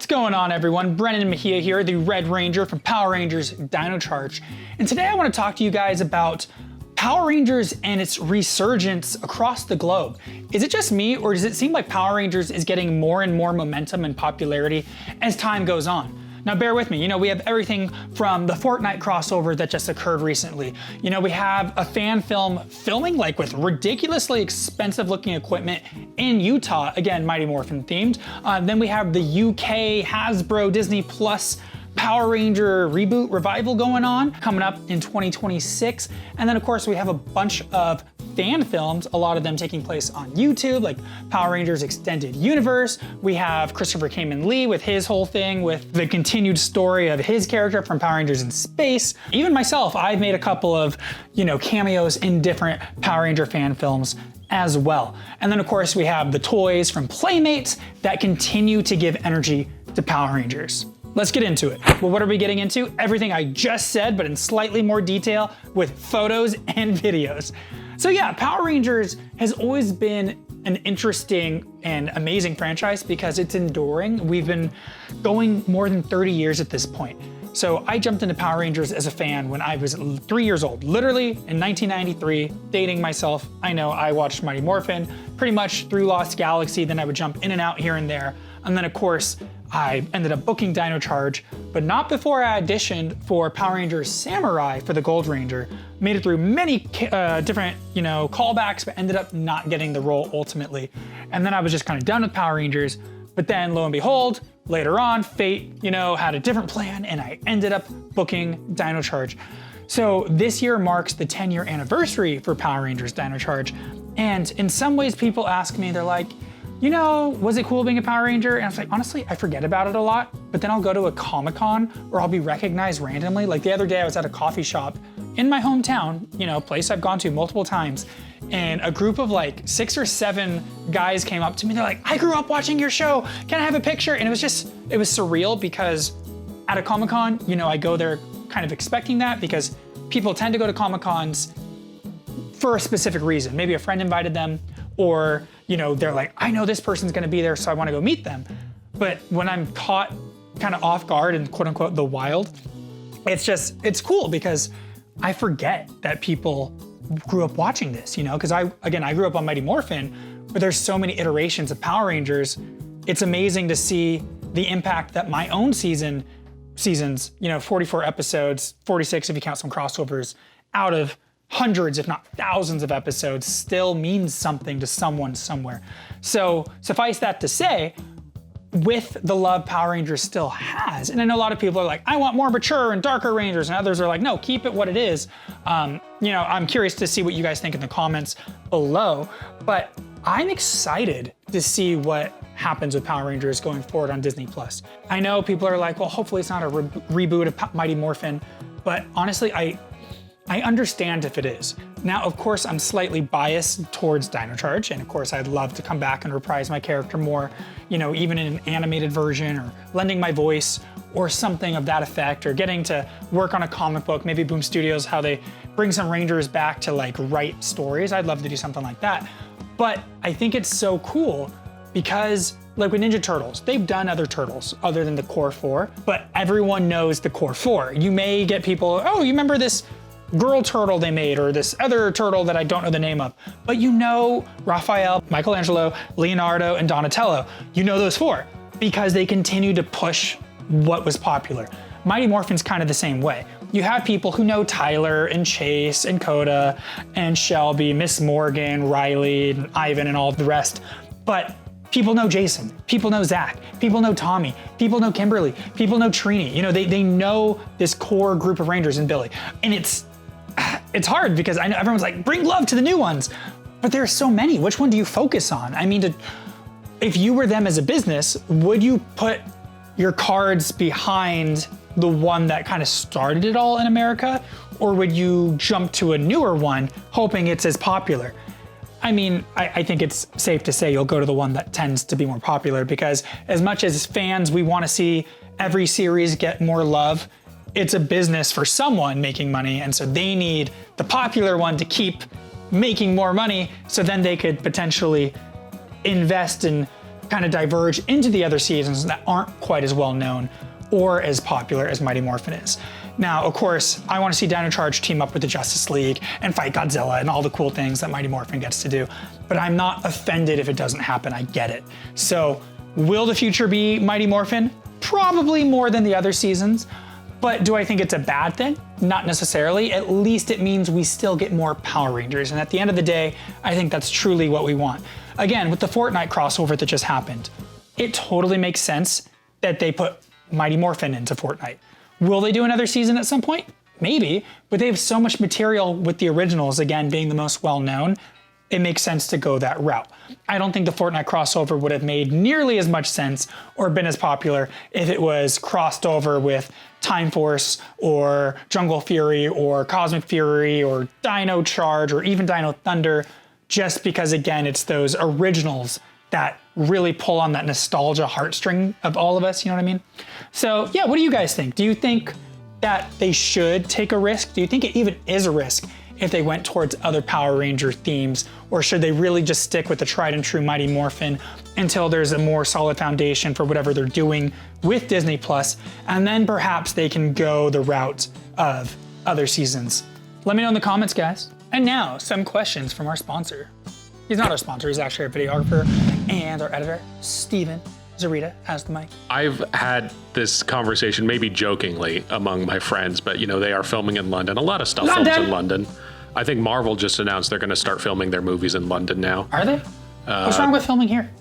going on, everyone? Brennan and Mejia here, the Red Ranger from Power Rangers dinocharge. And today I want to talk to you guys about Power Rangers and its resurgence across the globe. Is it just me, or does it seem like Power Rangers is getting more and more momentum and popularity as time goes on? Now bear with me, we have everything from the Fortnite crossover that just occurred recently. We have a fan film filming like with ridiculously expensive looking equipment in Utah, again, Mighty Morphin themed. Then we have the UK Hasbro Disney Plus Power Ranger Reboot revival going on, coming up in 2026. And then of course we have a bunch of fan films, a lot of them taking place on YouTube, like Power Rangers Extended Universe. We have Christopher Kamen Lee with his whole thing with the continued story of his character from Power Rangers in Space. Even myself, I've made a couple of, cameos in different Power Ranger fan films as well. And then of course we have the toys from Playmates that continue to give energy to Power Rangers. Let's get into it. Well, what are we getting into? Everything I just said, but in slightly more detail with photos and videos. So yeah, Power Rangers has always been an interesting and amazing franchise because it's enduring. We've been going more than 30 years at this point. So I jumped into Power Rangers as a fan when I was 3 years old, literally in 1993, dating myself. I know I watched Mighty Morphin pretty much through Lost Galaxy, then I would jump in and out here and there. And then of course, I ended up booking dinocharge, but not before I auditioned for Power Rangers Samurai for the Gold Ranger. Made it through many different, callbacks, but ended up not getting the role ultimately. And then I was just kind of done with Power Rangers. But then lo and behold, later on, fate, had a different plan and I ended up booking dinocharge. So this year marks the 10-year anniversary for Power Rangers dinocharge. And in some ways people ask me, they're like, was it cool being a Power Ranger? And I was like, honestly, I forget about it a lot, but then I'll go to a Comic-Con or I'll be recognized randomly. Like the other day I was at a coffee shop in my hometown, place I've gone to multiple times, and a group of like 6 or 7 guys came up to me. They're like, I grew up watching your show. Can I have a picture? And it was surreal because at a Comic-Con, I go there kind of expecting that because people tend to go to Comic-Cons for a specific reason. Maybe a friend invited them, or they're like, I know this person's gonna be there, so I wanna go meet them. But when I'm caught kind of off guard in quote unquote the wild, it's cool because I forget that people grew up watching this, because I grew up on Mighty Morphin, but there's so many iterations of Power Rangers. It's amazing to see the impact that my own seasons, 44 episodes, 46 if you count some crossovers, out of hundreds, if not thousands of episodes, still means something to someone somewhere. So suffice that to say, with the love Power Rangers still has, and I know a lot of people are like, I want more mature and darker Rangers, and others are like, no, keep it what it is. I'm curious to see what you guys think in the comments below, but I'm excited to see what happens with Power Rangers going forward on Disney Plus. I know people are like, well, hopefully it's not a reboot of Mighty Morphin, but honestly, I understand if it is. Now, of course, I'm slightly biased towards dinocharge, and of course, I'd love to come back and reprise my character more, even in an animated version, or lending my voice, or something of that effect, or getting to work on a comic book, maybe Boom Studios, how they bring some Rangers back to like write stories. I'd love to do something like that. But I think it's so cool because like with Ninja Turtles, they've done other turtles other than the core 4, but everyone knows the core 4. You may get people, oh, you remember this girl turtle they made, or this other turtle that I don't know the name of. But Raphael, Michelangelo, Leonardo, and Donatello. Those 4 because they continue to push what was popular. Mighty Morphin's kind of the same way. You have people who know Tyler and Chase and Coda and Shelby, Miss Morgan, Riley, and Ivan, and all the rest. But people know Jason, people know Zach, people know Tommy, people know Kimberly, people know Trini. They know this core group of Rangers and Billy. And it's hard because I know everyone's like, bring love to the new ones, but there's so many. Which one do you focus on? I mean, if you were them as a business, would you put your cards behind the one that kind of started it all in America? Or would you jump to a newer one hoping it's as popular? I mean, I think it's safe to say you'll go to the one that tends to be more popular, because as much as fans, we want to see every series get more love, it's a business for someone making money, and so they need the popular one to keep making more money, so then they could potentially invest in kind of diverge into the other seasons that aren't quite as well known or as popular as Mighty Morphin is. Now, of course, I want to see dinocharge team up with the Justice League and fight Godzilla and all the cool things that Mighty Morphin gets to do, but I'm not offended if it doesn't happen, I get it. So, will the future be Mighty Morphin? Probably more than the other seasons, but do I think it's a bad thing? Not necessarily. At least it means we still get more Power Rangers, and at the end of the day, I think that's truly what we want. Again, with the Fortnite crossover that just happened, it totally makes sense that they put Mighty Morphin into Fortnite. Will they do another season at some point? Maybe, but they have so much material with the originals, again, being the most well-known, it makes sense to go that route. I don't think the Fortnite crossover would have made nearly as much sense or been as popular if it was crossed over with Time Force or Jungle Fury or Cosmic Fury or dinocharge or even Dino Thunder, just because, again, it's those originals that really pull on that nostalgia heartstring of all of us, you know what I mean? So yeah, what do you guys think? Do you think that they should take a risk? Do you think it even is a risk if they went towards other Power Ranger themes? Or should they really just stick with the tried and true Mighty Morphin until there's a more solid foundation for whatever they're doing with Disney Plus, and then perhaps they can go the route of other seasons? Let me know in the comments, guys. And now, some questions from our sponsor. He's not our sponsor, he's actually our videographer and our editor, Steven Zarita has the mic. I've had this conversation, maybe jokingly, among my friends, but you know, they are filming in London. A lot of stuff films in London. I think Marvel just announced they're going to start filming their movies in London now. Are they? What's wrong with filming here?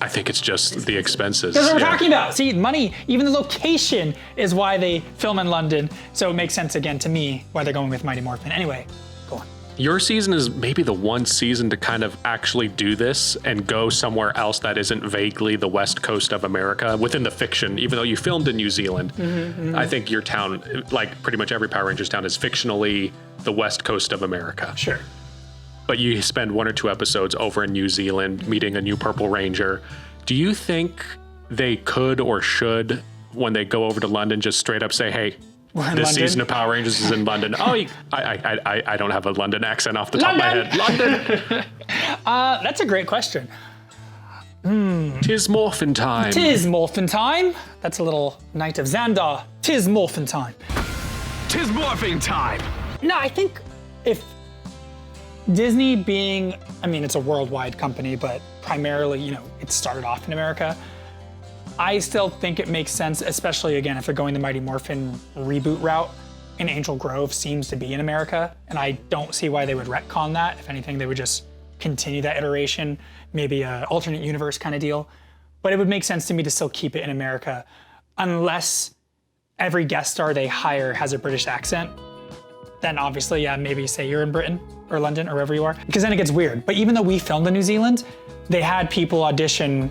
I think it's just the expenses. That's what we're talking about. See, money, even the location is why they film in London. So it makes sense again to me why they're going with Mighty Morphin. Anyway, go on. Your season is maybe the one season to kind of actually do this and go somewhere else that isn't vaguely the west coast of America within the fiction, even though you filmed in New Zealand. I think your town, like pretty much every Power Rangers town, is fictionally the west coast of America. Sure. But you spend 1 or 2 episodes over in New Zealand meeting a new Purple Ranger. Do you think they could or should, when they go over to London, just straight up say, hey, this season of Power Rangers is in London? Oh, I don't have a London accent off the top of my head. London! That's a great question. Tis morphin time. Tis morphin time. That's a little Knight of Xandar. Tis morphin time. Tis morphing time. No, I think if Disney being, I mean, it's a worldwide company, but primarily, you know, it started off in America. I still think it makes sense, especially again, if they're going the Mighty Morphin reboot route, and Angel Grove seems to be in America, and I don't see why they would retcon that. If anything, they would just continue that iteration, maybe an alternate universe kind of deal. But it would make sense to me to still keep it in America, unless every guest star they hire has a British accent. Then obviously, yeah, maybe say you're in Britain or London or wherever you are, because then it gets weird. But even though we filmed in New Zealand, they had people audition,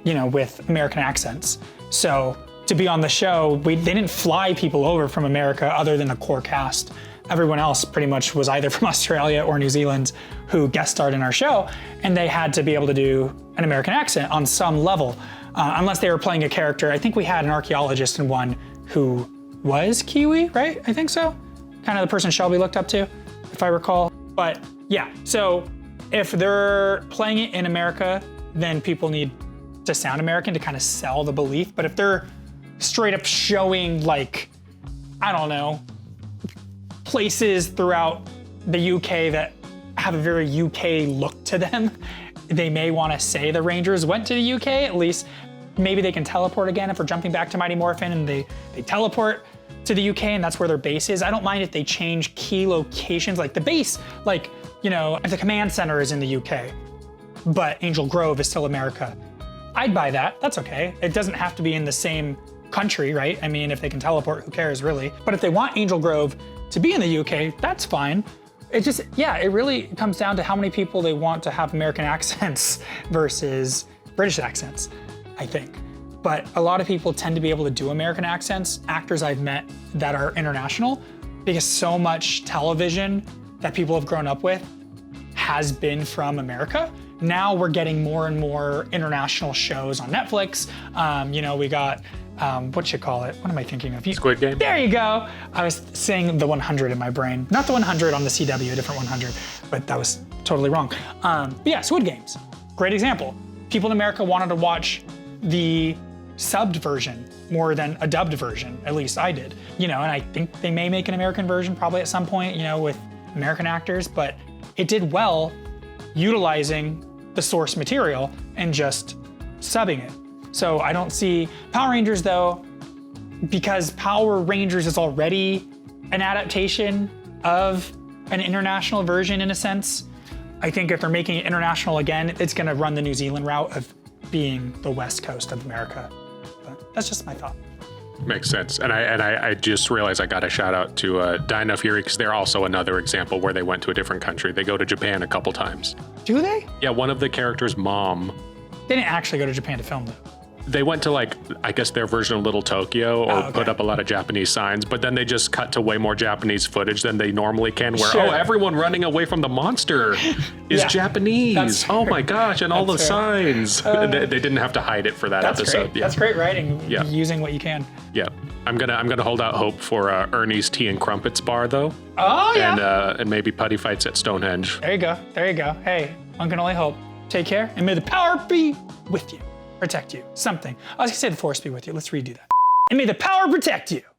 you know, with American accents. So to be on the show, they didn't fly people over from America other than the core cast. Everyone else pretty much was either from Australia or New Zealand who guest starred in our show, and they had to be able to do an American accent on some level, unless they were playing a character. I think we had an archaeologist in one who was Kiwi, right? I think so. Kind of the person Shelby looked up to, if I recall. But yeah, so if they're playing it in America, then people need to sound American to kind of sell the belief. But if they're straight up showing, like, I don't know, places throughout the UK that have a very UK look to them, they may want to say the Rangers went to the UK. At least maybe they can teleport again if we're jumping back to Mighty Morphin and they teleport to the UK and that's where their base is. I don't mind if they change key locations, like the base, like, you know, the command center is in the UK, but Angel Grove is still America. I'd buy that, that's okay. It doesn't have to be in the same country, right? I mean, if they can teleport, who cares really? But if they want Angel Grove to be in the UK, that's fine. It just, yeah, it really comes down to how many people they want to have American accents versus British accents, I think. But a lot of people tend to be able to do American accents, actors I've met that are international, because so much television that people have grown up with has been from America. Now we're getting more and more international shows on Netflix. You know, we got, what you call it? What am I thinking of? Squid Game. There you go. I was saying the 100 in my brain. Not the 100 on the CW, a different 100, but that was totally wrong. But yeah, Squid Games, great example. people in America wanted to watch the subbed version more than a dubbed version. At least I did. You know, and I think they may make an American version probably at some point, you know, with American actors, but it did well utilizing the source material and just subbing it. So I don't see Power Rangers though, because Power Rangers is already an adaptation of an international version in a sense. I think if they're making it international again, it's gonna run the New Zealand route of being the West Coast of America. But that's just my thought. Makes sense. And I just realized I got a shout out to Dino Fury, because they're also another example where they went to a different country. They go to Japan a couple times. Do they? Yeah, one of the characters' mom. They didn't actually go to Japan to film though. They went to, like, I guess their version of Little Tokyo, or put up a lot of Japanese signs, but then they just cut to way more Japanese footage than they normally can, where, Sure. oh, everyone running away from the monster is Yeah, Japanese. that's Oh fair. my gosh, and all the That's fair. signs. They didn't have to hide it for that That's episode. great. That's great writing, Yeah. using what you can. Yeah. I'm gonna hold out hope for Ernie's Tea and Crumpets bar, though. Oh yeah. And maybe Putty Fights at Stonehenge. There you go. There you go. Hey, one can only hope. Take care, and may the power be with you. Protect you. Something. I was gonna say the force be with you. Let's redo that. And may the power protect you.